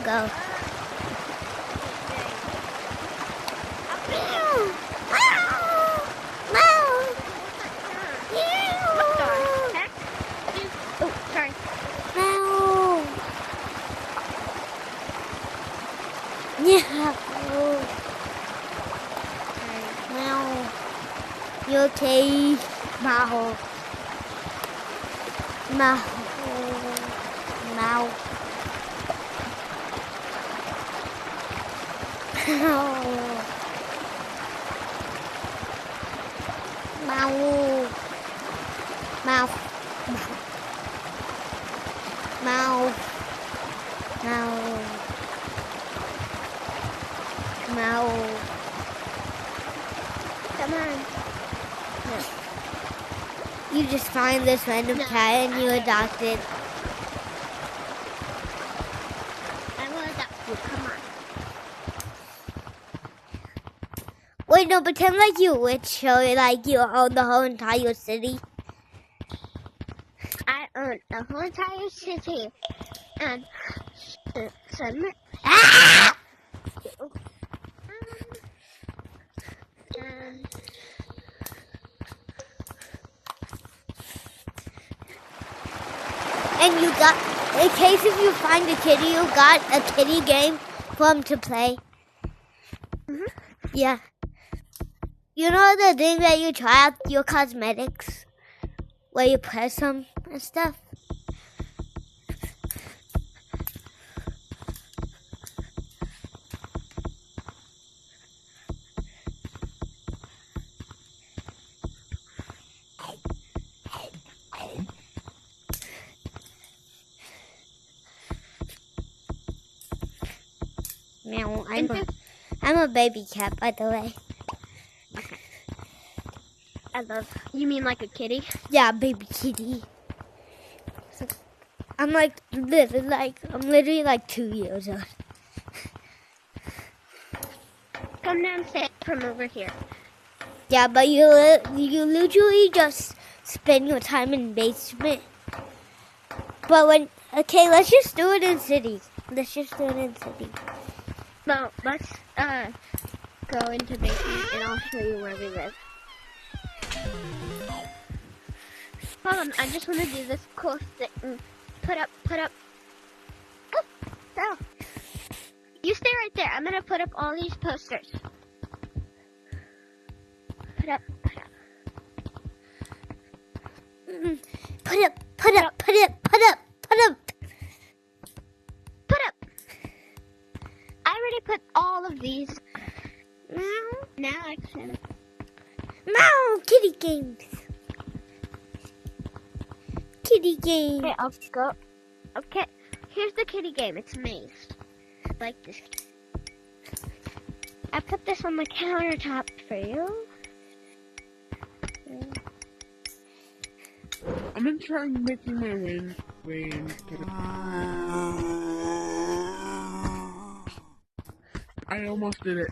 go. Yeah. Meow. You okay? Meow. Meow. Meow. Meow. Meow. Meow. Meow. Meow. Come on. No. You just find this random cat and you adopt it. I will adopt you. Come on. Wait, no, pretend like you witch, so like you own the whole entire city. I own the whole entire city. And some. Ah! And you got, in case if you find a kitty, you got a kitty game for him to play. Mm-hmm. Yeah. You know the thing that you try out your cosmetics? Where you press them and stuff? Meow, I'm a baby cat, by the way. Okay. You mean like a kitty? Yeah, baby kitty. So, I'm literally like 2 years old. Come downstairs from over here. Yeah, but you literally just spend your time in basement. But okay, let's just do it in cities. Let's just do it in cities. Well, let's go into basement and I'll show you where we live. Hold on, I just want to do this cool thing. Put up. Oh, so. You stay right there. I'm going to put up all these posters. Put up. Put up. I already put all of these. Now I can. Meow, kitty games. Kitty game. Okay, I'll go. Okay, here's the kitty game. It's maze. Like this. I put this on the countertop for you. I'm gonna try making my way into I almost did it.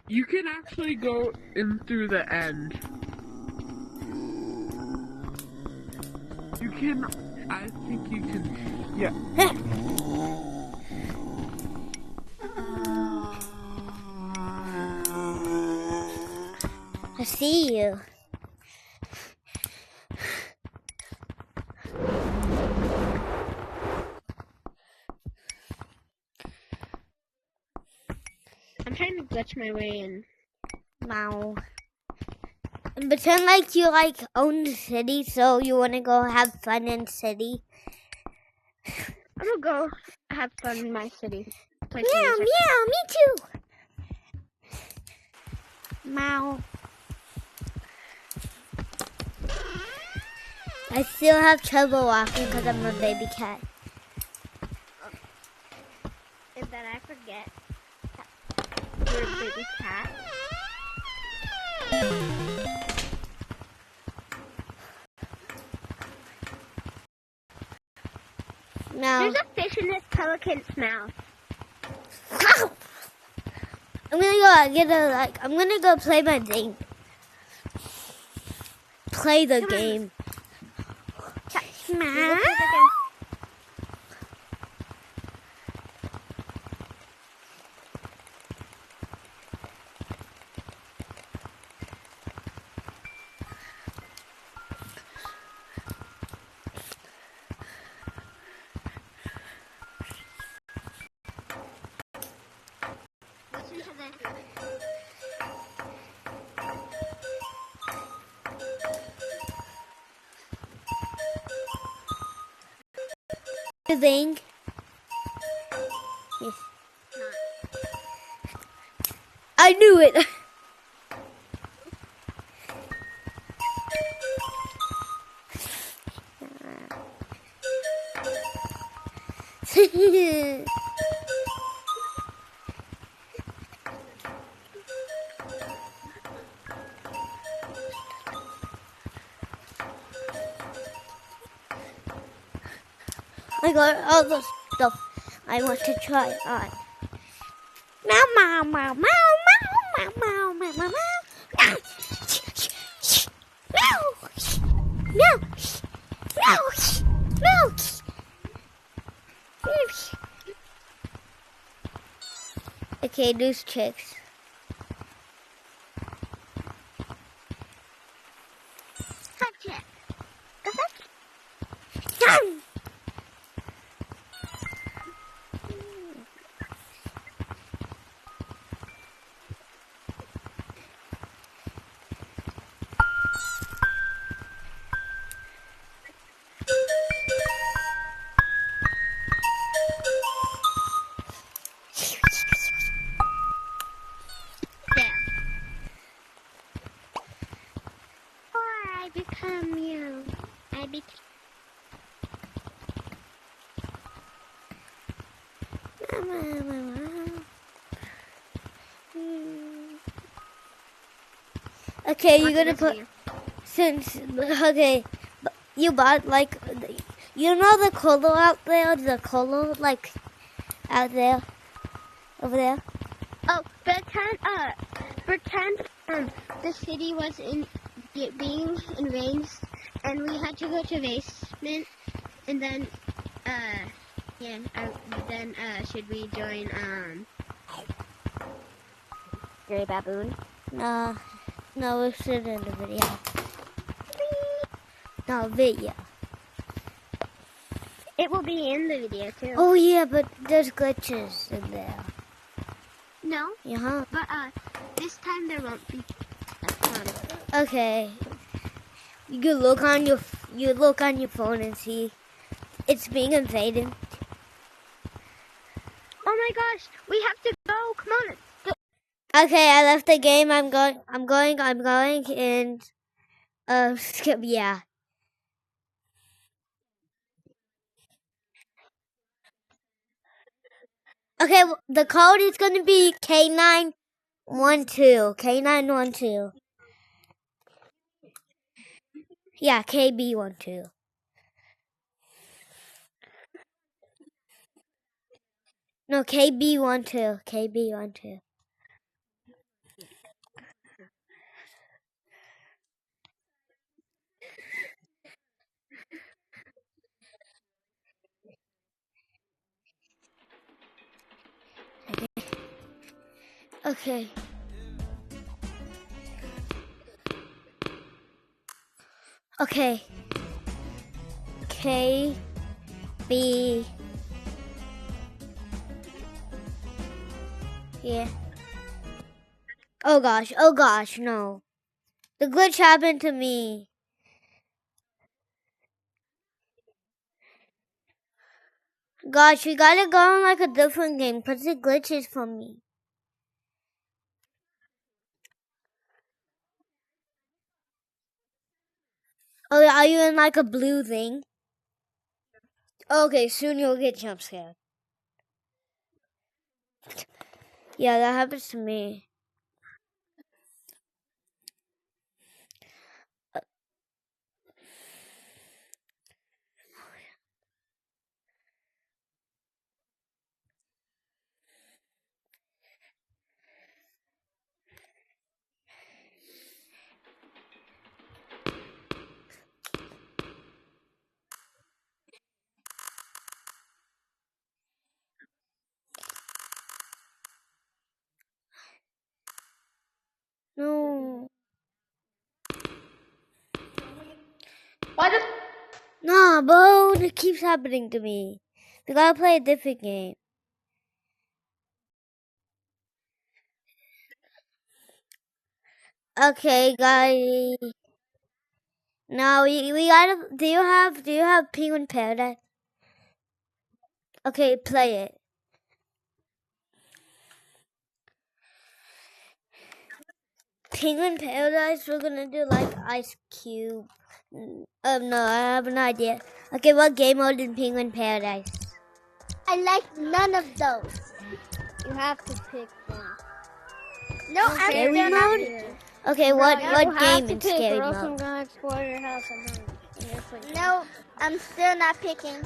You can actually go in through the end. You can, I think you can, yeah. I see you. I'm trying to glitch my way in. Wow. And pretend like you own the city, so you want to go have fun in city. I'm gonna go have fun in my city. Meow, meow, me too. Meow. I still have trouble walking because I'm a baby cat. And then I forget you're a baby cat. No. There's a fish in this pelican's mouth. I'm gonna go play my thing. Play the game. thing. Yes. I knew it. I got all the stuff I want to try on. Meow, meow, meow, meow, meow, meow, meow, meow, meow. Meow, meow, meow, meow. Okay, those chicks. Hot check. Go fetch. There. Or I become you. I become. Okay, you're gonna put since okay, you bought like you know the color out there, the color like out there, over there. Oh, pretend the city was being invaded, and we had to go to basement, and then should we join Gray Baboon? No, we should in the video. No video. It will be in the video too. Oh yeah, but there's glitches in there. No, Yeah. but this time there won't be. Okay. You can look on your phone and see it's being invaded. Oh my gosh, we have to go. Come on. Go. Okay, I left the game. I'm going, and skip. Yeah. Okay, the code is going to be K912. K912. Yeah, KB12. No, KB12. KB12. Okay. Okay. KB. Yeah. Oh gosh, no. The glitch happened to me. Gosh, we gotta go on like a different game because the glitch is for me. Oh, are you in like a blue thing? Okay, soon you'll get jump scared. Yeah, that happens to me. No. Nah, bro, it keeps happening to me. We gotta play a different game. Okay, guys. Now we gotta. Do you have Penguin Paradise? Okay, play it. Penguin Paradise, we're gonna do like Ice Cube. No, I have an idea. Okay, what game mode in Penguin Paradise? I like none of those. You have to pick one. No, I'm Scary still not mode? picking. Okay, what You game have to in pick, scary or else I'm mode? gonna explore your house and mine. And you're playing. No, I'm still not picking.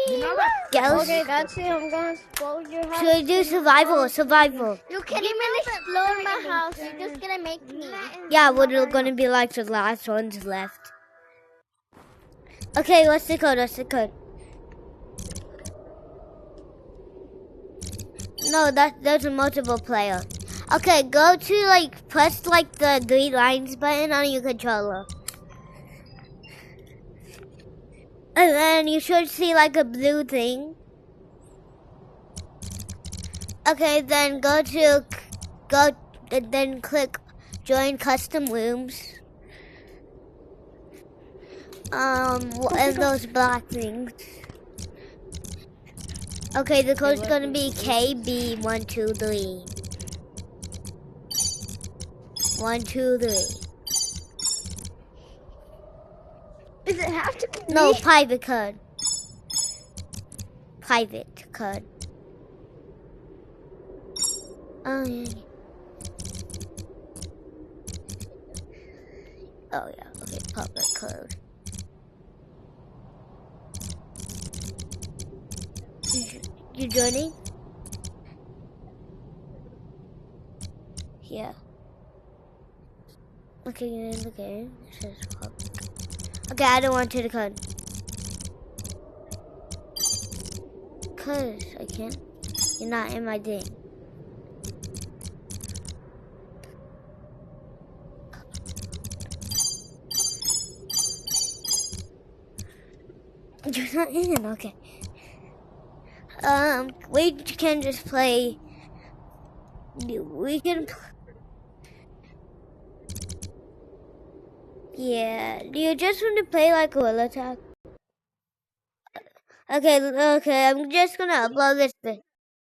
You know that Ghost? Okay, that's it. I'm gonna explore your house. Should we do survival? Survival. You can't even explore my house. You're just gonna make me. Yeah, we're gonna be like the last ones left. Okay, what's the code? What's the code? No, those are multiple player. Okay, go to like press like the 3 lines button on your controller. And then you should see like a blue thing. Okay, then then click join custom rooms. And those black things. Okay, the code's gonna be KB123. 123. Does it have to be? No, private code. Private code. Oh yeah. Oh yeah. Okay, public code. You joining? Yeah. Okay, you're in the game. It says public. Okay, I don't want you to code. Cause I can't. You're not in my thing. You're not in, okay. We can just play. We can. Yeah. Do you just want to play like Gorilla Tag? Okay. I'm just gonna upload this thing.